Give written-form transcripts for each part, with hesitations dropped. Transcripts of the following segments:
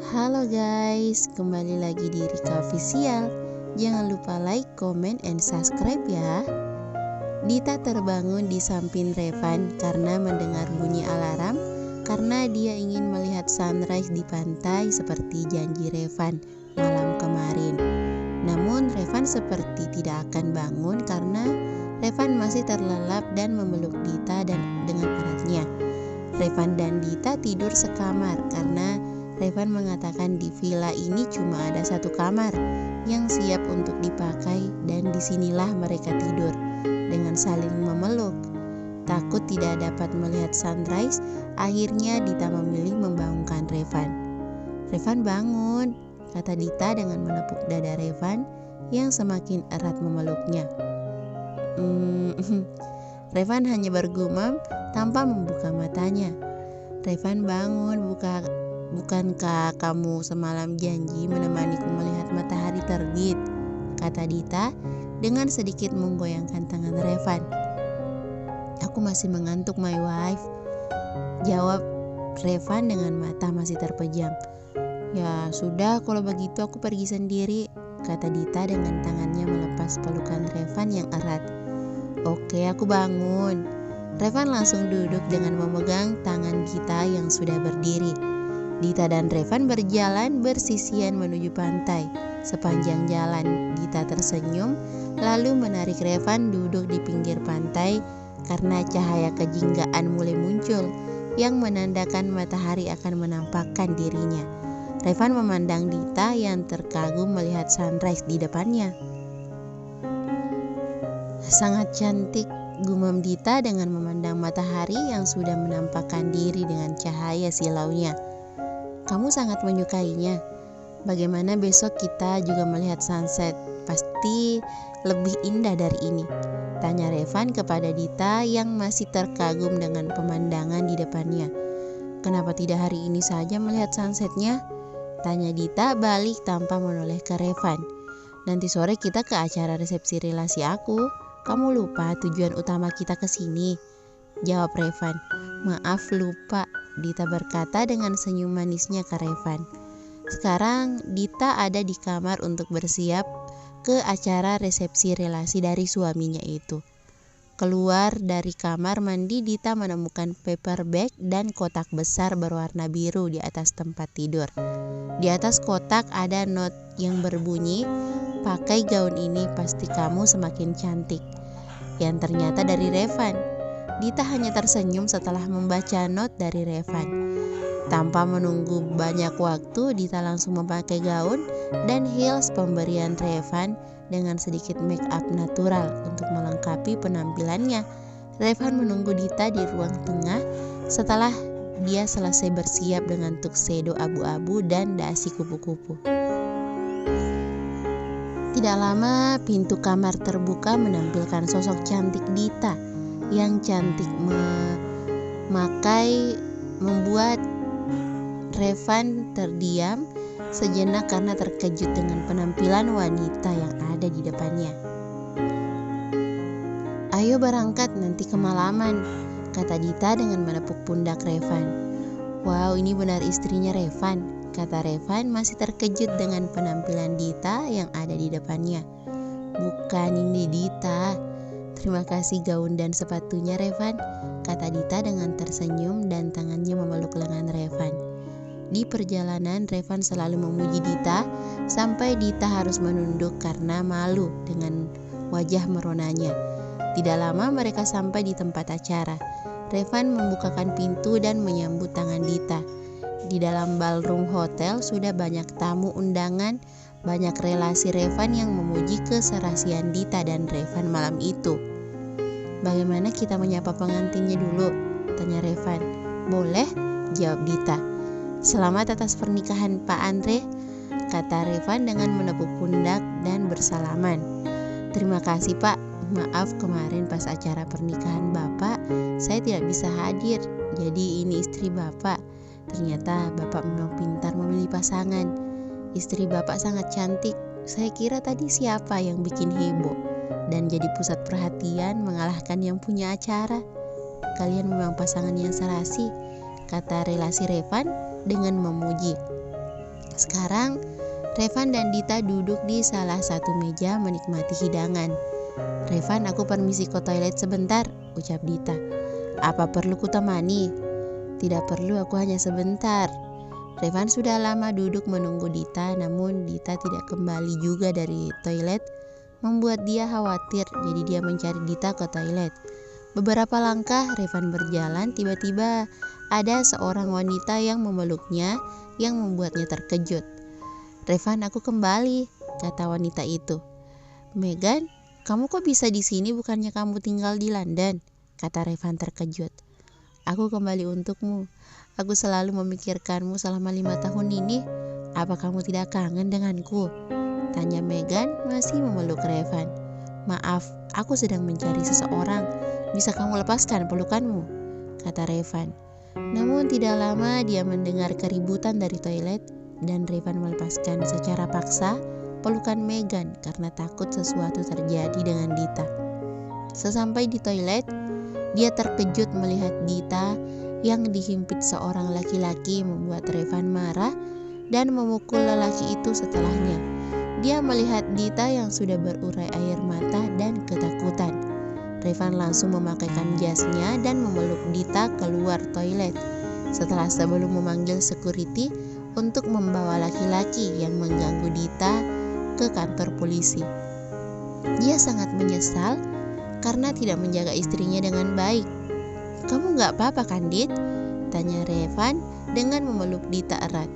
Halo guys, kembali lagi di Rika Official. Jangan lupa like, comment, and subscribe ya. Dita terbangun di samping Revan karena mendengar bunyi alarm, karena dia ingin melihat sunrise di pantai seperti janji Revan malam kemarin. Namun Revan seperti tidak akan bangun karena Revan masih terlelap dan memeluk Dita dengan eratnya. Revan dan Dita tidur sekamar karena Revan mengatakan di villa ini cuma ada satu kamar yang siap untuk dipakai dan disinilah mereka tidur dengan saling memeluk. Takut tidak dapat melihat sunrise, akhirnya Dita memilih membangunkan Revan. "Revan bangun," kata Dita dengan menepuk dada Revan yang semakin erat memeluknya. Revan hanya bergumam tanpa membuka matanya. "Revan bangun, bukankah kamu semalam janji menemaniku melihat matahari terbit?" kata Dita dengan sedikit menggoyangkan tangan Revan. "Aku masih mengantuk, my wife," jawab Revan dengan mata masih terpejam. "Ya sudah, kalau begitu aku pergi sendiri," kata Dita dengan tangannya melepas pelukan Revan yang erat. "Oke, aku bangun." Revan langsung duduk dengan memegang tangan Dita yang sudah berdiri. Dita dan Revan berjalan bersisian menuju pantai. Sepanjang jalan, Dita tersenyum, lalu menarik Revan duduk di pinggir pantai karena cahaya kejinggaan mulai muncul yang menandakan matahari akan menampakkan dirinya. Revan memandang Dita yang terkagum melihat sunrise di depannya. "Sangat cantik," gumam Dita dengan memandang matahari yang sudah menampakkan diri dengan cahaya silaunya. "Kamu sangat menyukainya. Bagaimana besok kita juga melihat sunset? Pasti lebih indah dari ini," tanya Revan kepada Dita yang masih terkagum dengan pemandangan di depannya. "Kenapa tidak hari ini saja melihat sunsetnya?" tanya Dita balik tanpa menoleh ke Revan. "Nanti sore kita ke acara resepsi relasi aku. Kamu lupa tujuan utama kita ke sini?" jawab Revan. "Maaf, lupa," Dita berkata dengan senyum manisnya ke Revan. Sekarang Dita ada di kamar untuk bersiap ke acara resepsi relasi dari suaminya itu. Keluar dari kamar mandi, Dita menemukan paper bag dan kotak besar berwarna biru di atas tempat tidur. Di atas kotak ada not yang berbunyi, "Pakai gaun ini pasti kamu semakin cantik," yang ternyata dari Revan. Dita hanya tersenyum setelah membaca not dari Revan. Tanpa menunggu banyak waktu, Dita langsung memakai gaun dan heels pemberian Revan dengan sedikit make up natural untuk melengkapi penampilannya. Revan menunggu Dita di ruang tengah setelah dia selesai bersiap dengan tuxedo abu-abu dan dasi kupu-kupu. Tidak lama, pintu kamar terbuka menampilkan sosok cantik Dita. Yang cantik memakai membuat Revan terdiam sejenak karena terkejut dengan penampilan wanita yang ada di depannya. "Ayo berangkat, nanti kemalaman," kata Dita dengan menepuk pundak Revan. "Wow, ini benar istrinya Revan," kata Revan masih terkejut dengan penampilan Dita yang ada di depannya. "Bukan, ini Dita. Terima kasih gaun dan sepatunya, Revan," kata Dita dengan tersenyum dan tangannya memeluk lengan Revan. Di perjalanan, Revan selalu memuji Dita sampai Dita harus menunduk karena malu dengan wajah meronanya. Tidak lama mereka sampai di tempat acara. Revan membukakan pintu dan menyambut tangan Dita. Di dalam ballroom hotel sudah banyak tamu undangan, banyak relasi Revan yang memuji keserasian Dita dan Revan malam itu. "Bagaimana kita menyapa pengantinnya dulu?" tanya Revan. "Boleh," jawab Dita. "Selamat atas pernikahan Pak Andre," kata Revan dengan menepuk pundak dan bersalaman. "Terima kasih Pak, maaf kemarin pas acara pernikahan Bapak saya tidak bisa hadir, jadi ini istri Bapak. Ternyata Bapak memang pintar memilih pasangan. Istri Bapak sangat cantik. Saya kira tadi siapa yang bikin heboh dan jadi pusat perhatian mengalahkan yang punya acara. Kalian memang pasangan yang serasi," kata relasi Revan dengan memuji. Sekarang, Revan dan Dita duduk di salah satu meja menikmati hidangan. "Revan, aku permisi ke toilet sebentar," ucap Dita. "Apa perlu kutemani?" "Tidak perlu, aku hanya sebentar." Revan sudah lama duduk menunggu Dita, namun Dita tidak kembali juga dari toilet, membuat dia khawatir, jadi dia mencari Dita ke toilet. Beberapa langkah Revan berjalan, tiba-tiba ada seorang wanita yang memeluknya yang membuatnya terkejut. "Revan, aku kembali," kata wanita itu. "Megan, kamu kok bisa di sini, bukannya kamu tinggal di London?" kata Revan terkejut. "Aku kembali untukmu. Aku selalu memikirkanmu selama 5 tahun ini. Apa kamu tidak kangen denganku?" tanya Megan masih memeluk Revan. "Maaf, aku sedang mencari seseorang. Bisa kamu lepaskan pelukanmu?" kata Revan. Namun tidak lama dia mendengar keributan dari toilet dan Revan melepaskan secara paksa pelukan Megan karena takut sesuatu terjadi dengan Dita. Sesampai di toilet, dia terkejut melihat Dita yang dihimpit seorang laki-laki, membuat Revan marah dan memukul lelaki itu setelahnya. Dia melihat Dita yang sudah berurai air mata dan ketakutan. Revan langsung memakaikan jasnya dan memeluk Dita keluar toilet. Sebelum memanggil security untuk membawa laki-laki yang mengganggu Dita ke kantor polisi. Dia sangat menyesal karena tidak menjaga istrinya dengan baik. "Kamu gak apa-apa kan, Dit?" tanya Revan dengan memeluk Dita erat.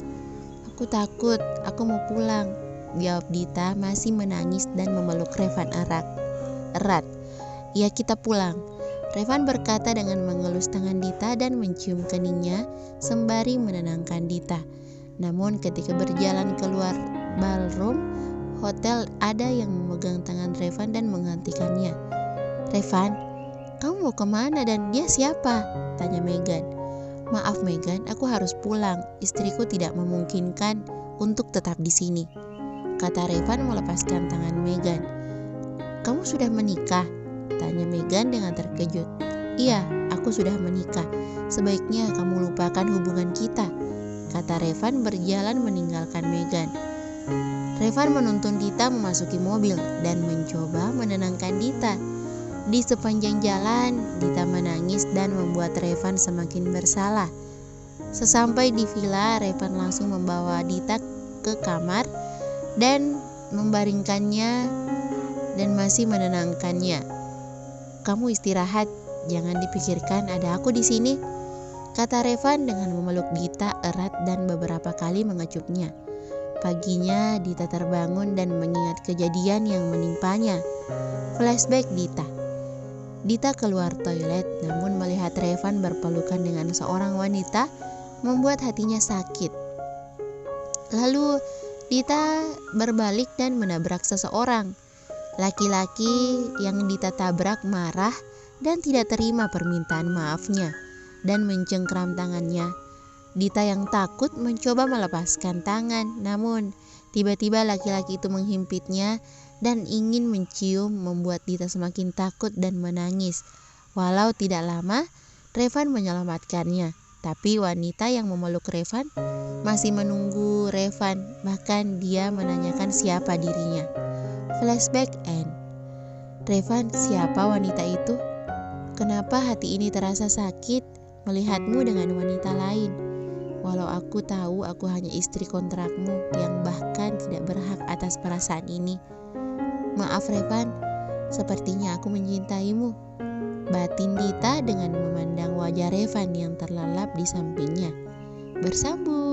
"Aku takut, aku mau pulang," jawab Dita masih menangis dan memeluk Revan erat. "Ya, kita pulang," Revan berkata dengan mengelus tangan Dita dan mencium keningnya sembari menenangkan Dita. Namun ketika berjalan keluar ballroom hotel, ada yang memegang tangan Revan dan menghentikannya. "Revan, kamu mau kemana dan dia siapa?" tanya Megan. "Maaf Megan, aku harus pulang. Istriku tidak memungkinkan untuk tetap di sini," kata Revan melepaskan tangan Megan. "Kamu sudah menikah?" tanya Megan dengan terkejut. "Iya, aku sudah menikah. Sebaiknya kamu lupakan hubungan kita," kata Revan berjalan meninggalkan Megan. Revan menuntun Dita memasuki mobil dan mencoba menenangkan Dita. Di sepanjang jalan, Dita menangis dan membuat Revan semakin bersalah. Sesampai di villa, Revan langsung membawa Dita ke kamar dan membaringkannya dan masih menenangkannya. "Kamu istirahat, jangan dipikirkan, ada aku di sini," kata Revan dengan memeluk Dita erat dan beberapa kali mengecupnya. Paginya, Dita terbangun dan mengingat kejadian yang menimpanya. Flashback Dita. Dita keluar toilet, namun melihat Revan berpelukan dengan seorang wanita membuat hatinya sakit. Lalu Dita berbalik dan menabrak seseorang. Laki-laki yang Dita tabrak marah dan tidak terima permintaan maafnya dan mencengkram tangannya. Dita yang takut mencoba melepaskan tangan, namun tiba-tiba laki-laki itu menghimpitnya dan ingin mencium, membuat Dita semakin takut dan menangis. Walau tidak lama, Revan menyelamatkannya. Tapi wanita yang memeluk Revan masih menunggu Revan, bahkan dia menanyakan siapa dirinya. Flashback end. "Revan, siapa wanita itu? Kenapa hati ini terasa sakit melihatmu dengan wanita lain? Walau aku tahu aku hanya istri kontrakmu yang bahkan tidak berhak atas perasaan ini. Maaf Revan, sepertinya aku mencintaimu," batin Dita dengan memandang wajah Revan yang terlelap di sampingnya. Bersambung.